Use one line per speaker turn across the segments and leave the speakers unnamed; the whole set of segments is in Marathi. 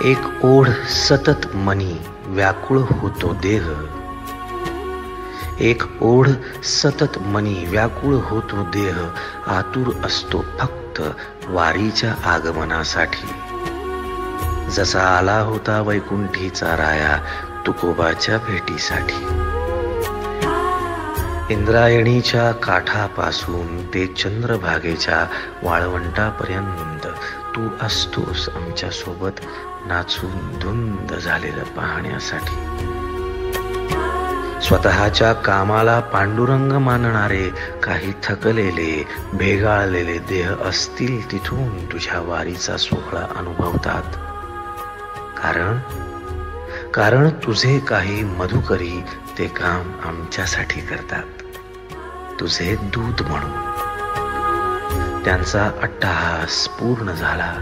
एक ओढ सतत मनी व्याकुळ होतो देह, एक ओढ सतत मनी व्याकुळ होतो देह, आतुर असतो फक्त वारीच्या आगमनासाठी. जसा आला होता वैकुंठीचा राया तुकोबाच्या भेटीसाठी. इंद्रायणीच्या काठापासून ते चंद्रभागेच्या वाळवंटापर्यंत तू असतोस आमच्या सोबत नाचून धुंद झालेलं पाहण्यासाठी. स्वतःच्या कामाला पांडुरंग मानणारे काही थकलेले भेगाळलेले देह असतील तिथून तुझ्या वारीचा सोहळा अनुभवतात. कारण तुझे काही मधुकरी ते काम आमच्यासाठी करतात, तुझे दूत म्हणून. त्यांचा अट्टहास पूर्ण झाला.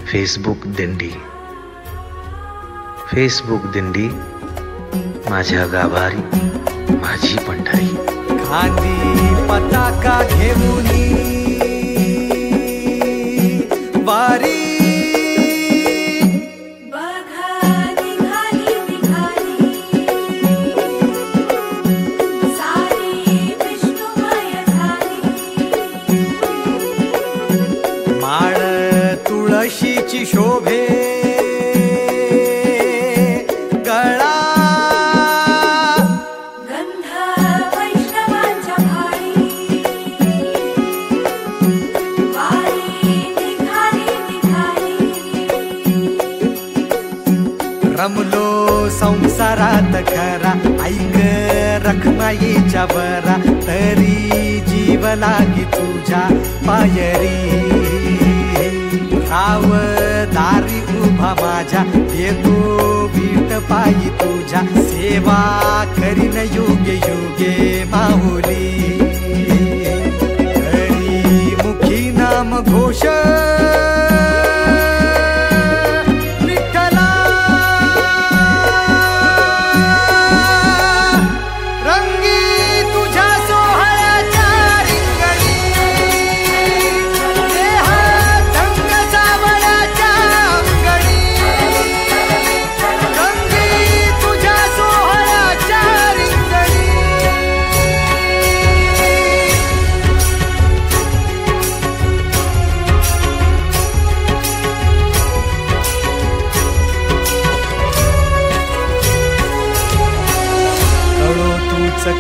फेसबुक दिंडी माझ्या गाभारी माझी पंढरी.
खांदी पताका घेऊन वारी तुळशीची शोभे गळा
गंध वैष्णवांच्या भाळी वारी निघाली.
रमलो संसारात खरा ऐक रखमाईच्या बरा, तरी जीव लागी तुझ्या पायरी. राव दारी उभा माझ्या येतो वीट पायी तुझ्या, सेवा करीन योगे योगे माहुली. हरी मुखी नाम घोष विठ्ठला, रंगी तुझ्या सोहळ्याच्या रिंगणी.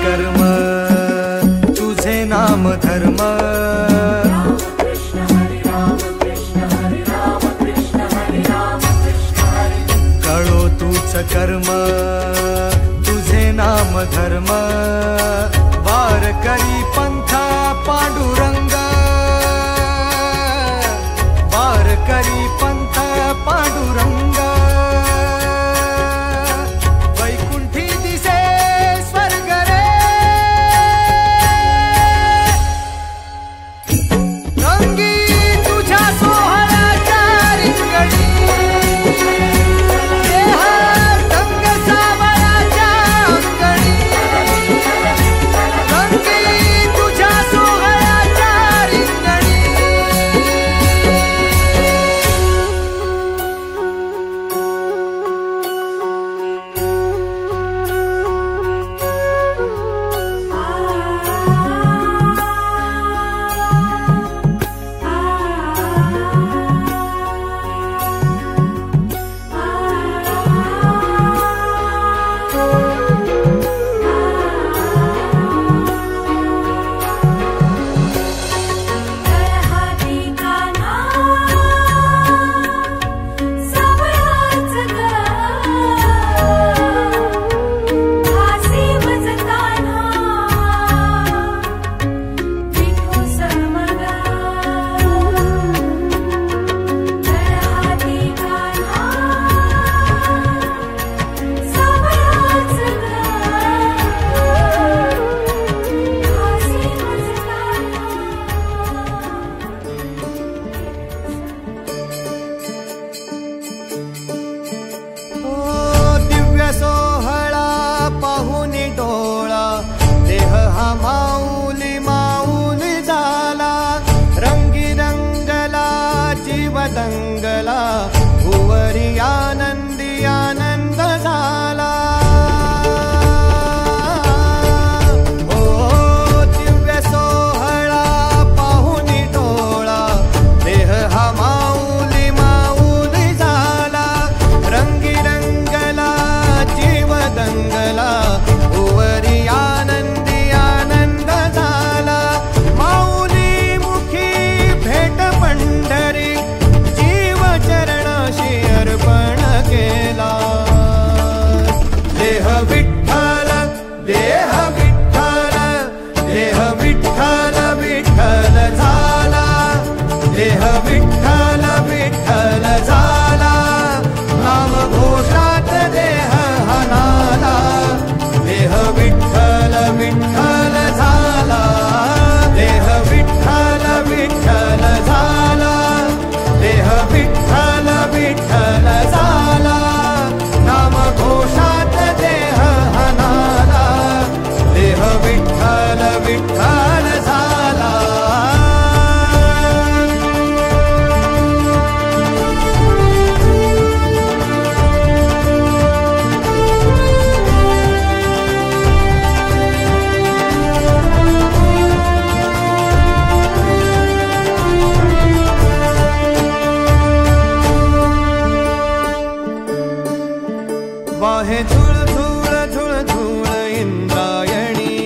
कर्म तुझे नाम धर्म, कळो तूच कर्म तुझे नाम धर्म. वार करी पंथा पांडुरंग, वार करी पंथ पांडुरंग. दंगला विठ्ठल विठ्ठल झाला, नाम घोषात देह हनाला. देह विठ्ठल विठ्ठल झाला, देह विठ्ठल विठ्ठल झाला, देह विठ्ठल विठ्ठल झाला, नाम घोषात देह हनाला. देह विठ्ठल विठ्ठल झाला. वाहे झुळ झुळ झुळ झुळ इंद्रायणी,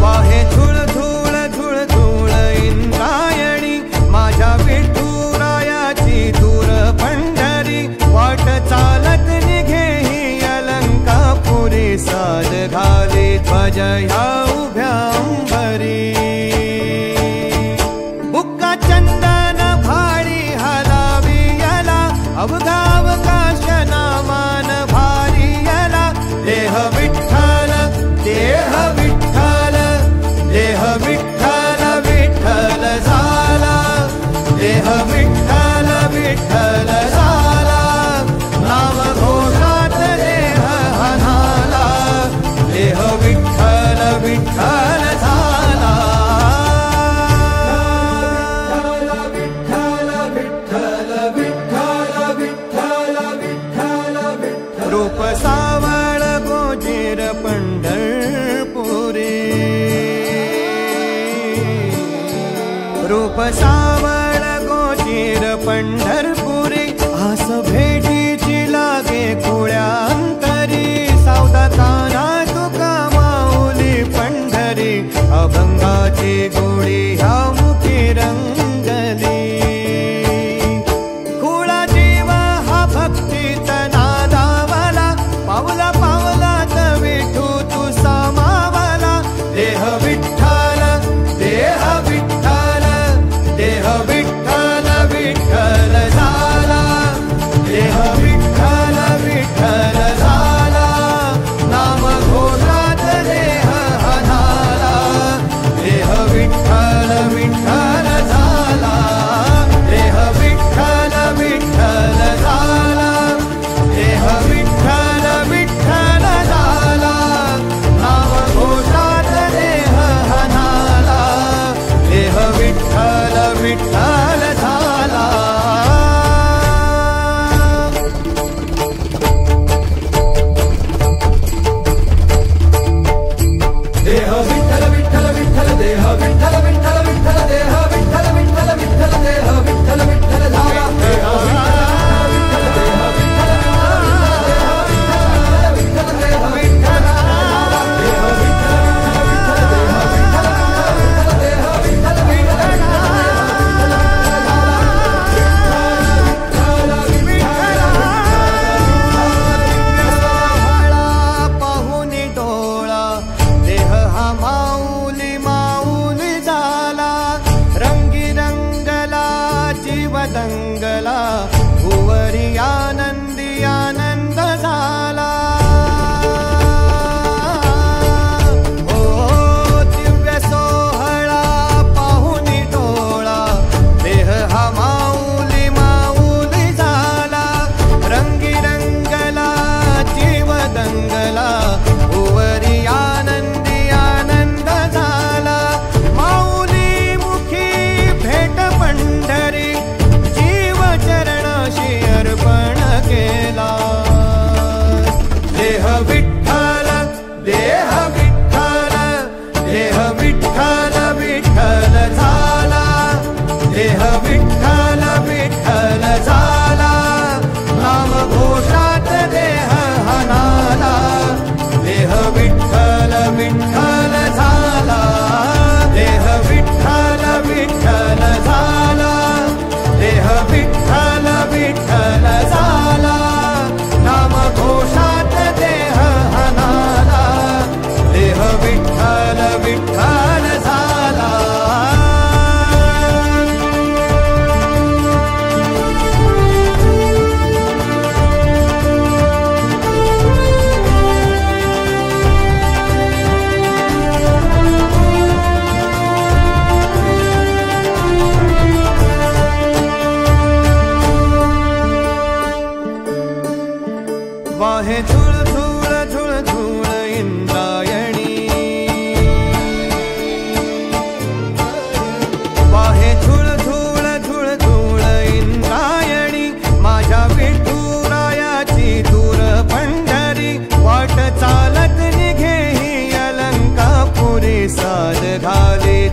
वाहे झुळ झुळ झुळ झुळ इंद्रायणी. माझ्या विठुरायाची दूर पंढरी, वाट चालत निघे ही अलंकापुरी. साज घाली ध्वज ह्या उभ्या अंबरी, बुक्का चंदन भाडी हलावी याला, अवघावकाश नामान भारी याला. देह विठ्ठल देह विठ्ठल, देह विठ्ठल विठ्ठल झाला, देह विठ्ठल विठ्ठल झाला, नाम घोषात देह हनाला. देह विठ्ठल विठ्ठल झाला. रूप सावळ गोजीर पंढरपुरी, रूप सावळ गोजीर पंढरपुरी. आस भेटीची लागे खुळ्या अंतरी, सावधा काना तुका माऊली पंढरी. अभंगाची गोडी ह्या मुखी रंगली, खुळा जीव हा भक्तीत नादावला. पावला पावलात विठू तू सामावला. देह विठ्ठल देह विठ्ठल, देह विठ्ठल विठ्ठल झाला, देह विठ्ठल विठ्ठल झाला, नाम घोषात देह हनाला. देह विठ्ठल विठ्ठल झाला, देह विठ्ठल विठ्ठल झाला, देह विठ्ठल विठ्ठल झाला, नाम घोषात देह हनाला. देह विठ्ठल विठ्ठल झाला. देह विठ्ठल विठ्ठल विठ्ठल, देह विठ्ठल विठ्ठल विठ्ठल, देह विठ्ठल विठ्ठल विठ्ठल, देह विठ्ठल विठ्ठल झाला. देह विठ्ठल देह विठ्ठल विठ्ठल, देह विठ्ठल देह विठ्ठल विठ्ठल, देह विठ्ठल विठ्ठल, देह विठ्ठल विठ्ठल, देह विठ्ठल विठ्ठल.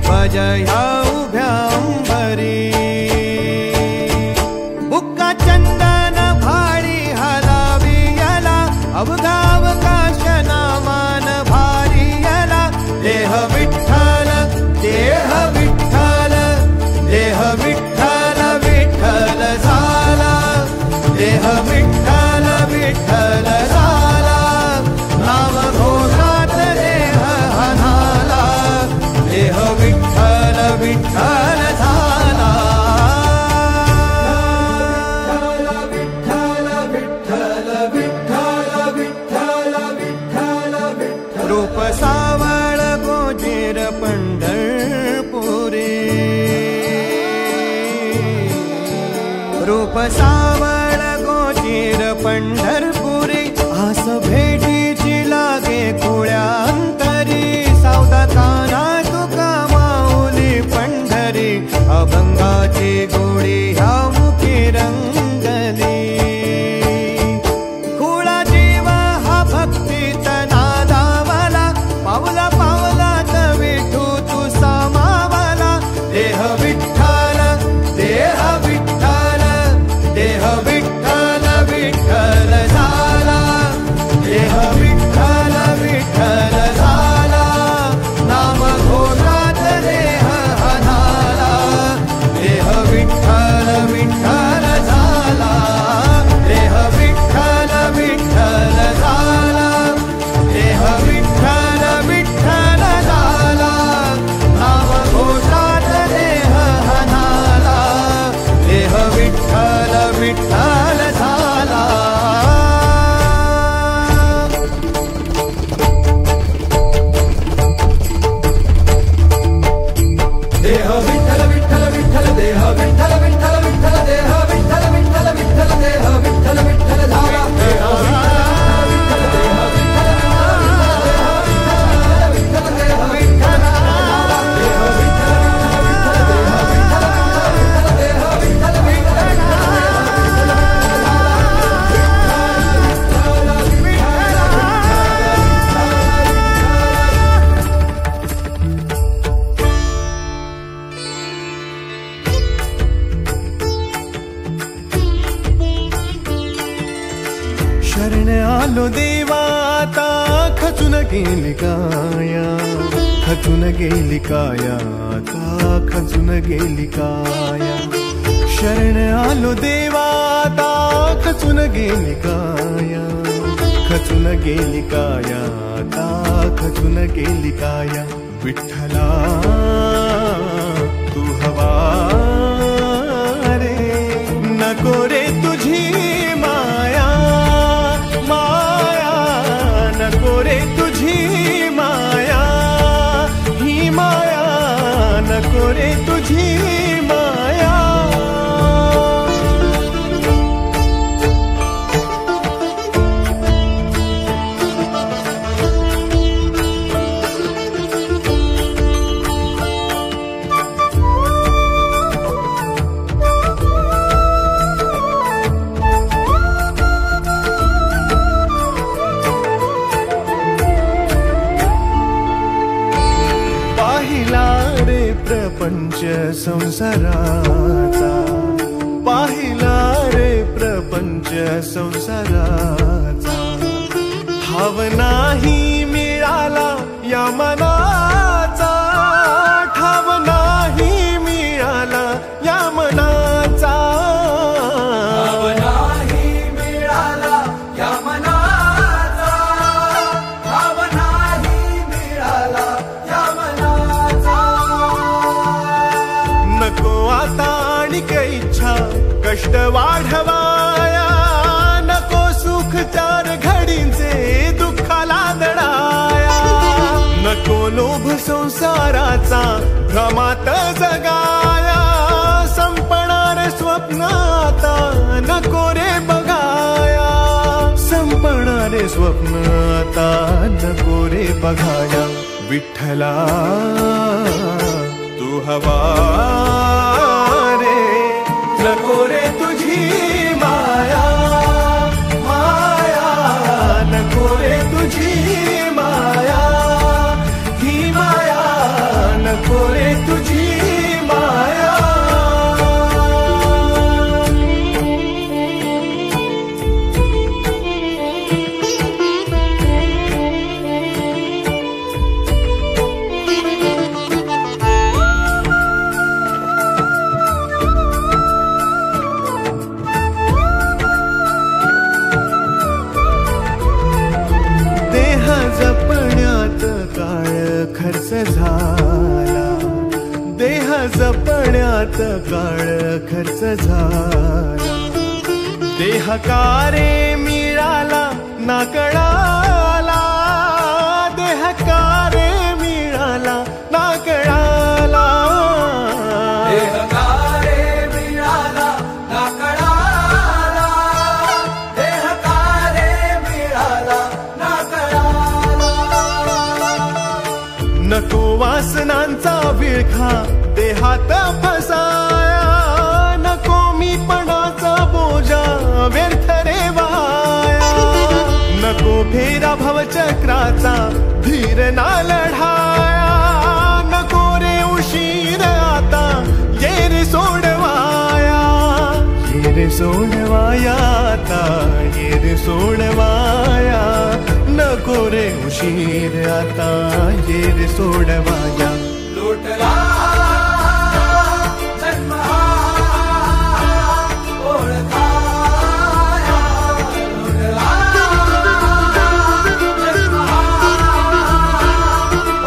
भज ह्या उभ्या अंबरी बुक्का चंदन भाडी हलावी याला अवघावकाश नामान भारी याला देह विठ्ठल देह विठ्ठल देह विठ्ठल विठ्ठल झाला देह विठ्ठल विठ्ठल झाला नाम घोषात देह हनाला देह विठ्ठल विठ्ठल झाला
विठ्ठल विठ्ठल विठ्ठल विठ्ठल विठ्ठल विठ्ठल
रूप सावळ गोजीर पंढरपुरी रूप सावळ गोजीर पंढरपुरी आस भेटीची लागे खुळ्या अंतरी सावधा काना तुका माऊली पंढरी अभंगाची गोडी ह्या मुखी रंगली खुळा जीव हा भक्तीत नादावला पावला पावलात विठू तू सामावला देह विठ्ठल देह विठ्ठल देह विठ्ठल विठ्ठल झाला देह विठ्ठल विठ्ठल झाला नाम घोषात देह हनाला देह विठ्ठल विठ्ठल झाला देह विठ्ठल विठ्ठल झाला देह विठ्ठल विठ्ठल झाला नाम घोषात देह हनाला देह विठ्ठल विठ्ठल झाला
देह विठ्ठल विठ्ठल विठ्ठल देह विठ्ठल विठ्ठल विठ्ठल देह विठ्ठल विठ्ठल विठ्ठल देह विठ्ठल विठ्ठल झाला देह विठ्ठल देह विठ्ठल विठ्ठल देह विठ्ठल देह विठ्ठल देह विठ्ठल
शरण आलो देवाता खचून गेली काया खचून गेली काया आता खचून गेली काया शरण आलो देवाता खचून गेली काया खचून गेली काया आता खचून गेली काया विठ्ठला तू हवा रे नको रे तुझी माया माया नको रे तुझी माया ही माया नको रे तुझी माया प्रपंच संसाराचा पाहिला रे प्रपंच संसाराचा ठाव नाही मिळाला या मनाचा ठाव नाही मिळाला या मनाचा
ठाव नाही मिळाला या मनाचा ठाव नाही मिळाला या मनाचा
नको आता आणिक इच्छा कष्ट वाढवाया नको सुख चार घडींचे दुःखाला दडाया नको लोभ संसाराचा भ्रमात जगाया संपणार स्वप्न आता नको रे बघाया संपणारे स्वप्न आता नको रे बघाया विठ्ठला तू हवा रे नको रे तुझी माया माया नको रे तुझी माया ही माया नको रे जपण्यात काळ खर्च झाला. देहकारे मिळाला ना कळाला, देहकारे मिळाला ना कळाला.
देहकारे मिळाला ना कळाला, देहकारे मिळाला ना कळाला.
नको वासनांचा विळखा देहात फसाया, नको मीपणाचा बोजा व्यर्थ रे वाया. नको फेरा भवचक्राचा धीर ना लढाया, नको रे उशीर आता ये रे सोडवाया. ये रे सोडवाया आता, ये रे सोडवाया. नको रे उशीर आता ये रे सोडवाया.
लोटला जन्म हा ओळखाया, लोटला जन्म हा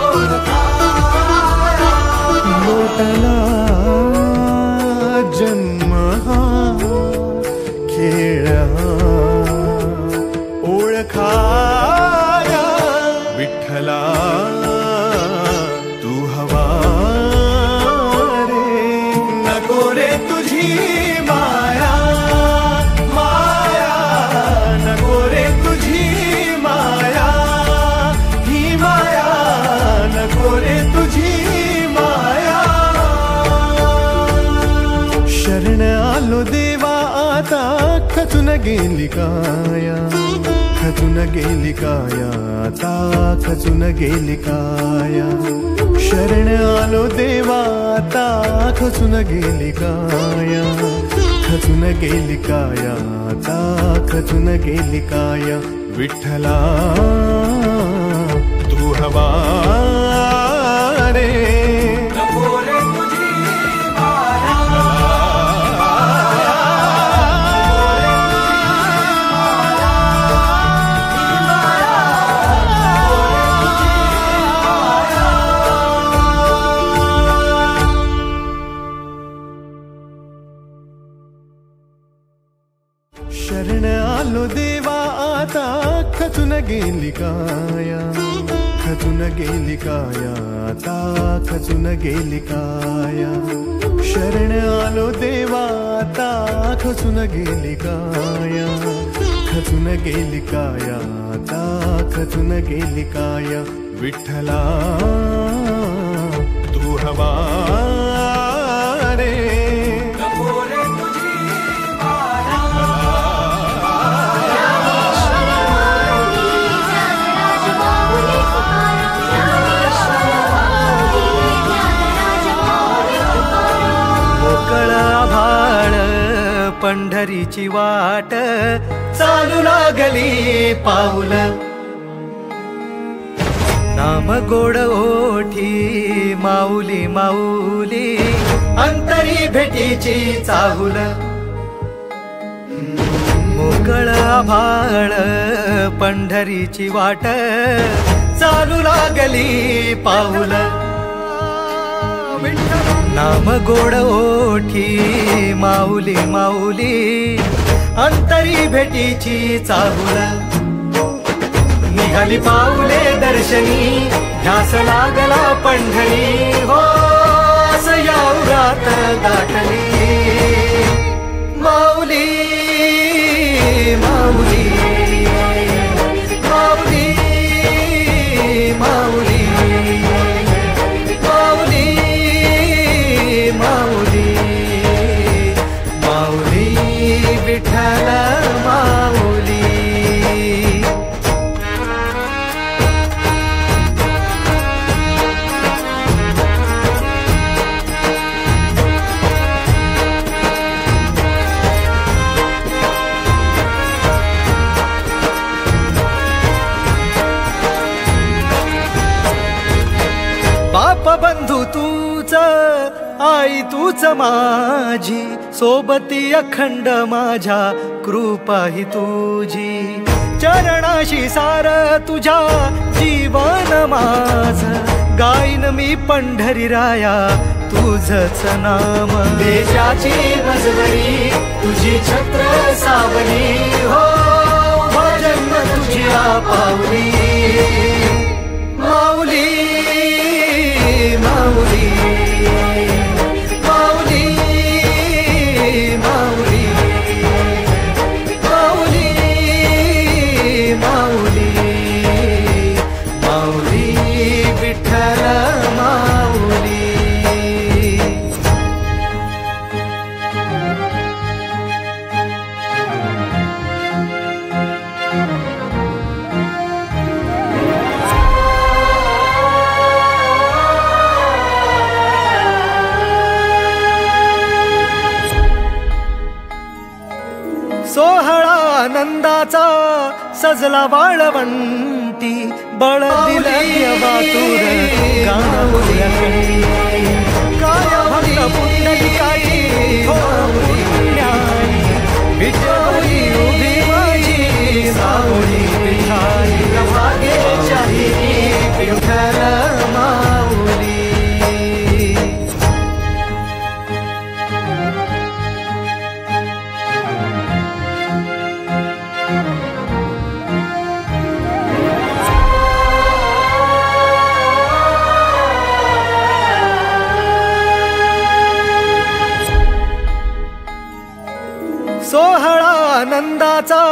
ओळखाया.
लोटला जन्म हा खेळ हा ओळखाया. विठ्ठला तू हवा रे, नको रे तुझी माया. माया नको रे तुझी माया, ही माया नको रे तुझी माया. शरण आलो देवा आता खचून गेली काया, खचून गेली काया आता खचून गेली काया. शरण आलो देवा आता खचून गेली काया, खचून गेली काया आता खचून गेली काया. विठ्ठला तू हवा रे,
नको रे तुझी माया.
शरण आलो देवा आता खचून गेली काया, खचून गेली काया आता खचून गेली काया. शरण आलो देवा आता खचून गेली काया, खचून गेली काया आता खचून गेली काया. विठ्ठला तू हवा रे,
नको रे तुझी माया.
आभाळ पंढरीची वाट चालू लागली पाऊल. नाम गोड ओठी माऊली माऊली, अंतरी भेटीची चाहुल. मोकळ आभाळ पंढरीची वाट चालू लागली पाऊल. नाम गोड ओठी माऊली माऊली, अंतरी भेटीची चाहुल. निघाली पाऊले दर्शनी ध्यास लागला पंढरी. हो सयावरात गाठली माऊली माऊली माऊली माऊली माऊली माऊली माऊली विठ्ठल माऊली. बाप बंधू तूच आई तूच माझी, सोबती अखंड माझ्या कृपा ही तुझी. चरणाशी सार तुझ्या जीवन माझ, गाईन मी पंढरी राया तुझच नाम
देशाची मजवरी तुझी छत्र सावली हो जन्म तुझ्या पावली माऊली माऊली माऊली माऊली माऊली माऊली माऊली विठ्ठल माऊली
सोहळा आनंदाचा सजला वाळवंटी बळ दिलं वातुर गाणं काय भक्त पुंडलिकाची विठ्ठली उभी माझी सावळी विठाई
भागे चाहिए विठ्ठल माऊली
सोहळा आनंदाचा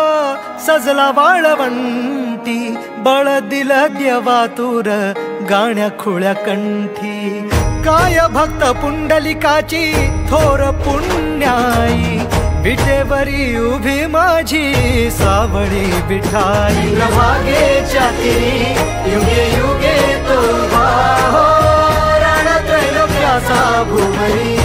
सजला वाळवंटी बळ दिलं देवातुर गाण्या खुळ्या कंठी काय भक्त पुंडलिकाची थोर पुण्याई विटेवरी उभी माझी सावळी विठाई
भागे चाहिए युगे युगे तो राणा त्रैलोक्याचा भूमरी